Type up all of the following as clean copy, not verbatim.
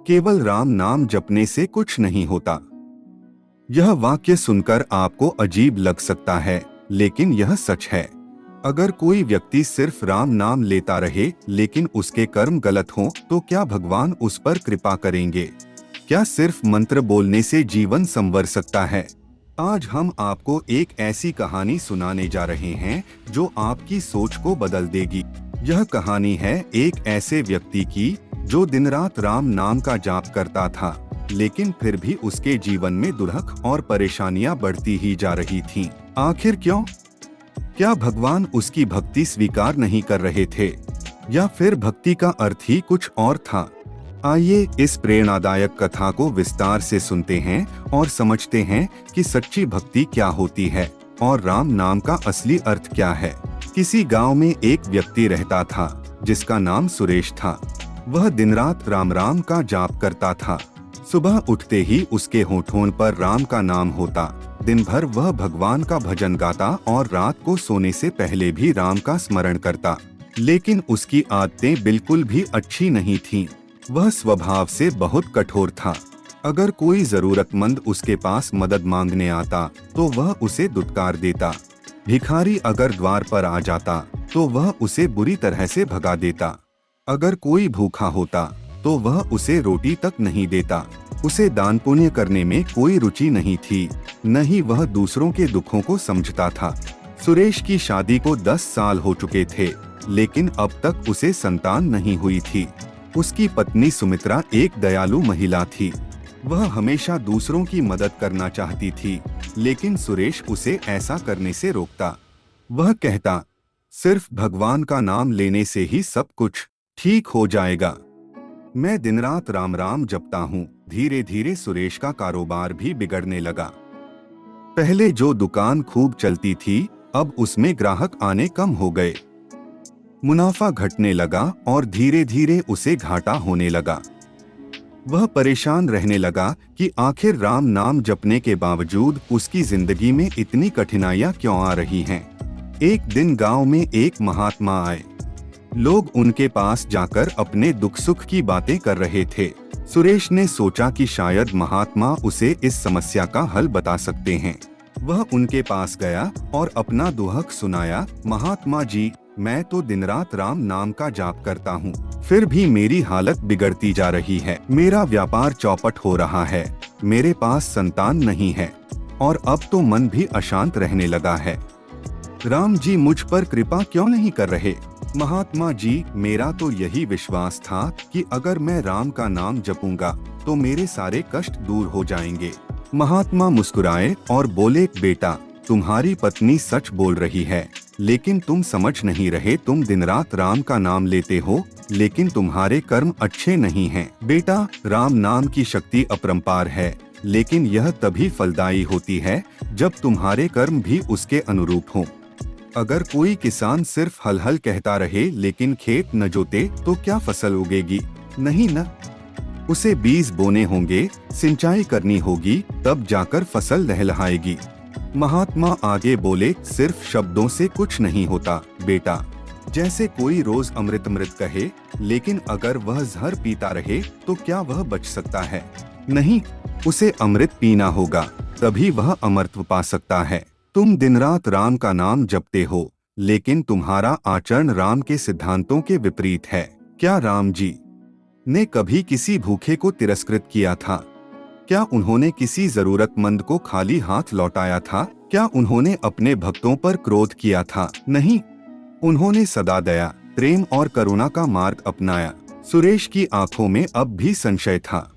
केवल राम नाम जपने से कुछ नहीं होता। यह वाक्य सुनकर आपको अजीब लग सकता है, लेकिन यह सच है। अगर कोई व्यक्ति सिर्फ राम नाम लेता रहे लेकिन उसके कर्म गलत हों, तो क्या भगवान उस पर कृपा करेंगे? क्या सिर्फ मंत्र बोलने से जीवन संवर सकता है? आज हम आपको एक ऐसी कहानी सुनाने जा रहे हैं जो आपकी सोच को बदल देगी। यह कहानी है एक ऐसे व्यक्ति की जो दिन रात राम नाम का जाप करता था, लेकिन फिर भी उसके जीवन में दुर्लभ और परेशानियां बढ़ती ही जा रही थीं। आखिर क्यों? क्या भगवान उसकी भक्ति स्वीकार नहीं कर रहे थे, या फिर भक्ति का अर्थ ही कुछ और था? आइए इस प्रेरणादायक कथा को विस्तार से सुनते हैं और समझते हैं कि सच्ची भक्ति क्या होती है और राम नाम का असली अर्थ क्या है। किसी गांव में एक व्यक्ति रहता था जिसका नाम सुरेश था। वह दिन रात राम राम का जाप करता था। सुबह उठते ही उसके होठों पर राम का नाम होता। दिन भर वह भगवान का भजन गाता और रात को सोने से पहले भी राम का स्मरण करता। लेकिन उसकी आदतें बिल्कुल भी अच्छी नहीं थीं। वह स्वभाव से बहुत कठोर था। अगर कोई जरूरतमंद उसके पास मदद मांगने आता तो वह उसे दुत्कार देता। भिखारी अगर द्वार पर आ जाता तो वह उसे बुरी तरह से भगा देता। अगर कोई भूखा होता तो वह उसे रोटी तक नहीं देता। उसे दान पुण्य करने में कोई रुचि नहीं थी, न ही वह दूसरों के दुखों को समझता था। सुरेश की शादी को 10 साल हो चुके थे, लेकिन अब तक उसे संतान नहीं हुई थी। उसकी पत्नी सुमित्रा एक दयालु महिला थी। वह हमेशा दूसरों की मदद करना चाहती थी, लेकिन सुरेश उसे ऐसा करने से रोकता। वह कहता, सिर्फ भगवान का नाम लेने से ही सब कुछ ठीक हो जाएगा। मैं दिन रात राम राम जपता हूँ। धीरे धीरे सुरेश का कारोबार भी बिगड़ने लगा। पहले जो दुकान खूब चलती थी, अब उसमें ग्राहक आने कम हो गए। मुनाफा घटने लगा और धीरे धीरे उसे घाटा होने लगा। वह परेशान रहने लगा कि आखिर राम नाम जपने के बावजूद उसकी जिंदगी में इतनी कठिनाइयां क्यों आ रही हैं। एक दिन गांव में एक महात्मा आए। लोग उनके पास जाकर अपने दुख सुख की बातें कर रहे थे। सुरेश ने सोचा कि शायद महात्मा उसे इस समस्या का हल बता सकते हैं। वह उनके पास गया और अपना दुख सुनाया। महात्मा जी, मैं तो दिन रात राम नाम का जाप करता हूँ, फिर भी मेरी हालत बिगड़ती जा रही है। मेरा व्यापार चौपट हो रहा है, मेरे पास संतान नहीं है और अब तो मन भी अशांत रहने लगा है। राम जी मुझ पर कृपा क्यों नहीं कर रहे? महात्मा जी, मेरा तो यही विश्वास था कि अगर मैं राम का नाम जपूंगा तो मेरे सारे कष्ट दूर हो जाएंगे। महात्मा मुस्कुराए और बोले, बेटा, तुम्हारी पत्नी सच बोल रही है, लेकिन तुम समझ नहीं रहे। तुम दिन रात राम का नाम लेते हो, लेकिन तुम्हारे कर्म अच्छे नहीं हैं। बेटा, राम नाम की शक्ति अपरंपार है, लेकिन यह तभी फलदायी होती है जब तुम्हारे कर्म भी उसके अनुरूप हों। अगर कोई किसान सिर्फ हल हल कहता रहे लेकिन खेत न जोते तो क्या फसल उगेगी? नहीं न। उसे बीज बोने होंगे, सिंचाई करनी होगी, तब जाकर फसल लहलहाएगी। महात्मा आगे बोले, सिर्फ शब्दों से कुछ नहीं होता बेटा। जैसे कोई रोज अमृत अमृत कहे, लेकिन अगर वह जहर पीता रहे तो क्या वह बच सकता है? नहीं, उसे अमृत पीना होगा, तभी वह अमरत्व पा सकता है। तुम दिन रात राम का नाम जपते हो, लेकिन तुम्हारा आचरण राम के सिद्धांतों के विपरीत है। क्या राम जी ने कभी किसी भूखे को तिरस्कृत किया था? क्या उन्होंने किसी जरूरतमंद को खाली हाथ लौटाया था? क्या उन्होंने अपने भक्तों पर क्रोध किया था? नहीं, उन्होंने सदा दया, प्रेम और करुणा का मार्ग अपनाया। सुरेश की आंखों में अब भी संशय था।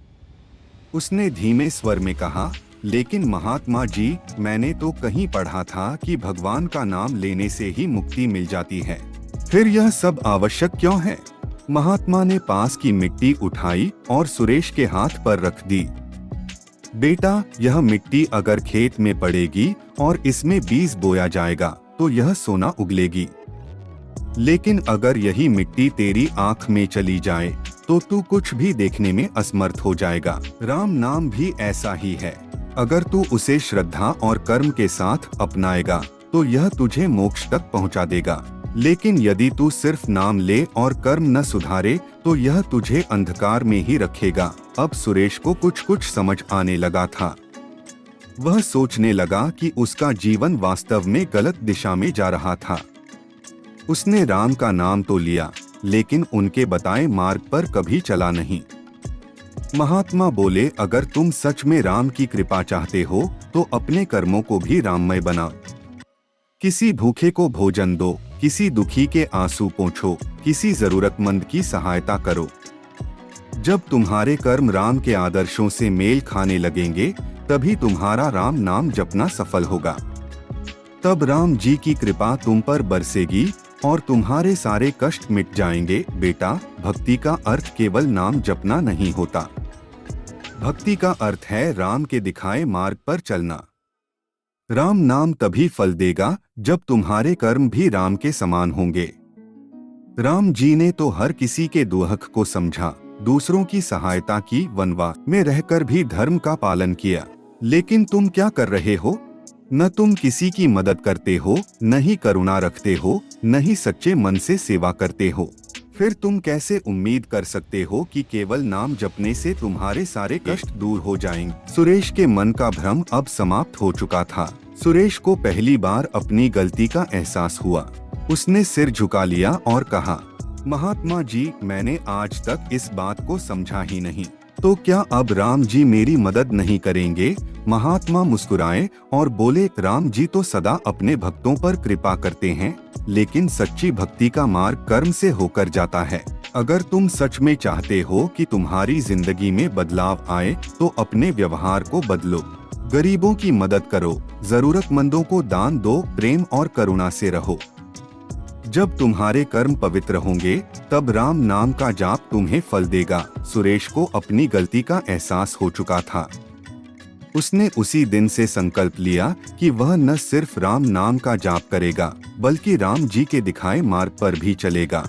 उसने धीमे स्वर में कहा, लेकिन महात्मा जी, मैंने तो कहीं पढ़ा था कि भगवान का नाम लेने से ही मुक्ति मिल जाती है। फिर यह सब आवश्यक क्यों है? महात्मा ने पास की मिट्टी उठाई और सुरेश के हाथ पर रख दी। बेटा, यह मिट्टी अगर खेत में पड़ेगी और इसमें बीज बोया जाएगा तो यह सोना उगलेगी, लेकिन अगर यही मिट्टी तेरी आंख में चली जाए तो तू कुछ भी देखने में असमर्थ हो जाएगा। राम नाम भी ऐसा ही है। अगर तू उसे श्रद्धा और कर्म के साथ अपनाएगा तो यह तुझे मोक्ष तक पहुंचा देगा। लेकिन यदि तू सिर्फ नाम ले और कर्म न सुधारे तो यह तुझे अंधकार में ही रखेगा। अब सुरेश को कुछ कुछ समझ आने लगा था। वह सोचने लगा कि उसका जीवन वास्तव में गलत दिशा में जा रहा था। उसने राम का नाम तो लिया, लेकिन उनके बताए मार्ग पर कभी चला नहीं। महात्मा बोले, अगर तुम सच में राम की कृपा चाहते हो तो अपने कर्मों को भी राममय बनाओ। किसी भूखे को भोजन दो, किसी दुखी के आंसू पोंछो, किसी जरूरतमंद की सहायता करो। जब तुम्हारे कर्म राम के आदर्शों से मेल खाने लगेंगे तभी तुम्हारा राम नाम जपना सफल होगा। तब राम जी की कृपा तुम पर बरसेगी और तुम्हारे सारे कष्ट मिट जाएंगे। बेटा, भक्ति का अर्थ केवल नाम जपना नहीं होता। भक्ति का अर्थ है राम के दिखाए मार्ग पर चलना। राम नाम तभी फल देगा जब तुम्हारे कर्म भी राम के समान होंगे। राम जी ने तो हर किसी के दुख को समझा, दूसरों की सहायता की, वनवास में रहकर भी धर्म का पालन किया। लेकिन तुम क्या कर रहे हो? न तुम किसी की मदद करते हो, न ही करुणा रखते हो, न ही सच्चे मन से सेवा करते हो। फिर तुम कैसे उम्मीद कर सकते हो कि केवल नाम जपने से तुम्हारे सारे कष्ट दूर हो जाएंगे? सुरेश के मन का भ्रम अब समाप्त हो चुका था। सुरेश को पहली बार अपनी गलती का एहसास हुआ। उसने सिर झुका लिया और कहा, महात्मा जी, मैंने आज तक इस बात को समझा ही नहीं। तो क्या अब राम जी मेरी मदद नहीं करेंगे? महात्मा मुस्कुराए और बोले, राम जी तो सदा अपने भक्तों पर कृपा करते हैं, लेकिन सच्ची भक्ति का मार्ग कर्म से होकर जाता है। अगर तुम सच में चाहते हो कि तुम्हारी जिंदगी में बदलाव आए तो अपने व्यवहार को बदलो। गरीबों की मदद करो, जरूरतमंदों को दान दो, प्रेम और करुणा से रहो। जब तुम्हारे कर्म पवित्र होंगे तब राम नाम का जाप तुम्हें फल देगा। सुरेश को अपनी गलती का एहसास हो चुका था। उसने उसी दिन से संकल्प लिया कि वह न सिर्फ राम नाम का जाप करेगा बल्कि राम जी के दिखाए मार्ग पर भी चलेगा।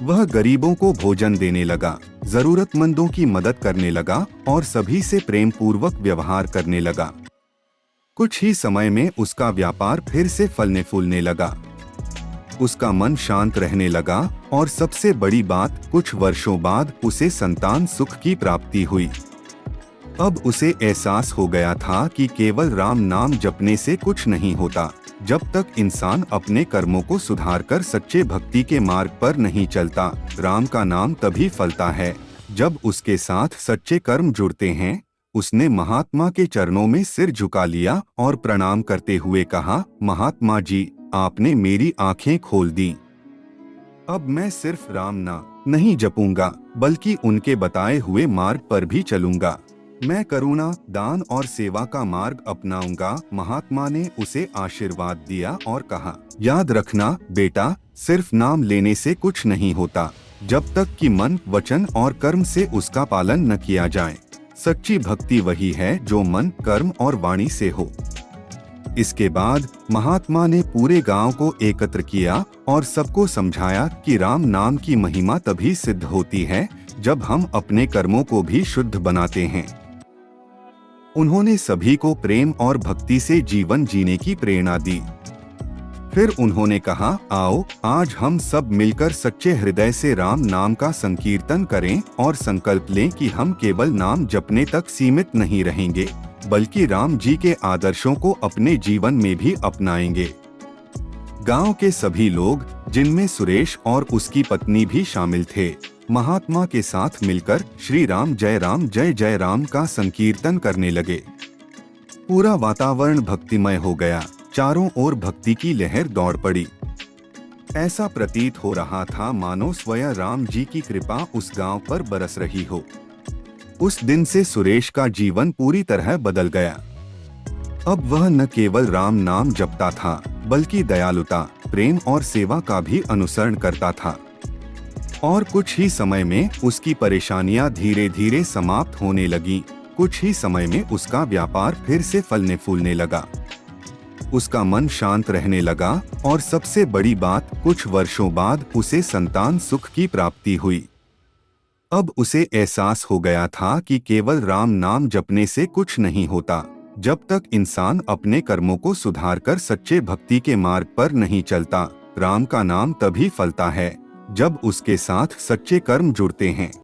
वह गरीबों को भोजन देने लगा, जरूरतमंदों की मदद करने लगा और सभी से प्रेम पूर्वक व्यवहार करने लगा। कुछ ही समय में उसका व्यापार फिर से फलने फूलने लगा। उसका मन शांत रहने लगा और सबसे बड़ी बात, कुछ वर्षों बाद उसे संतान सुख की प्राप्ति हुई। अब उसे एहसास हो गया था कि केवल राम नाम जपने से कुछ नहीं होता। जब तक इंसान अपने कर्मों को सुधारकर सच्चे भक्ति के मार्ग पर नहीं चलता। राम का नाम तभी फलता है जब उसके साथ सच्चे कर्म जुड़ते हैं। उसने महात्मा के चरणों में सिर झुका लिया और प्रणाम करते हुए कहा, महात्मा जी, आपने मेरी आंखें खोल दी। अब मैं सिर्फ राम नाम नहीं जपूंगा बल्कि उनके बताए हुए मार्ग पर भी चलूंगा। मैं करुणा, दान और सेवा का मार्ग अपनाऊंगा। महात्मा ने उसे आशीर्वाद दिया और कहा, याद रखना बेटा, सिर्फ नाम लेने से कुछ नहीं होता जब तक कि मन, वचन और कर्म से उसका पालन न किया जाए। सच्ची भक्ति वही है जो मन, कर्म और वाणी से हो। इसके बाद महात्मा ने पूरे गांव को एकत्र किया और सबको समझाया कि राम नाम की महिमा तभी सिद्ध होती है जब हम अपने कर्मों को भी शुद्ध बनाते हैं। उन्होंने सभी को प्रेम और भक्ति से जीवन जीने की प्रेरणा दी। फिर उन्होंने कहा, आओ आज हम सब मिलकर सच्चे हृदय से राम नाम का संकीर्तन करें और संकल्प लें कि हम केवल नाम जपने तक सीमित नहीं रहेंगे बल्कि राम जी के आदर्शों को अपने जीवन में भी अपनाएंगे। गांव के सभी लोग, जिनमें सुरेश और उसकी पत्नी भी शामिल थे, महात्मा के साथ मिलकर श्री राम जय जय राम का संकीर्तन करने लगे। पूरा वातावरण भक्तिमय हो गया। चारों ओर भक्ति की लहर दौड़ पड़ी। ऐसा प्रतीत हो रहा था मानो स्वयं राम जी की कृपा उस गांव पर बरस रही हो। उस दिन से सुरेश का जीवन पूरी तरह बदल गया। अब वह न केवल राम नाम जपता था बल्कि दयालुता, प्रेम और सेवा का भी अनुसरण करता था। और कुछ ही समय में उसकी परेशानियां धीरे धीरे समाप्त होने लगीं। कुछ ही समय में उसका व्यापार फिर से फलने फूलने लगा। उसका मन शांत रहने लगा और सबसे बड़ी बात, कुछ वर्षों बाद उसे संतान सुख की प्राप्ति हुई। अब उसे एहसास हो गया था कि केवल राम नाम जपने से कुछ नहीं होता जब तक इंसान अपने कर्मों को सुधारकर सच्चे भक्ति के मार्ग पर नहीं चलता। राम का नाम तभी फलता है जब उसके साथ सच्चे कर्म जुड़ते हैं।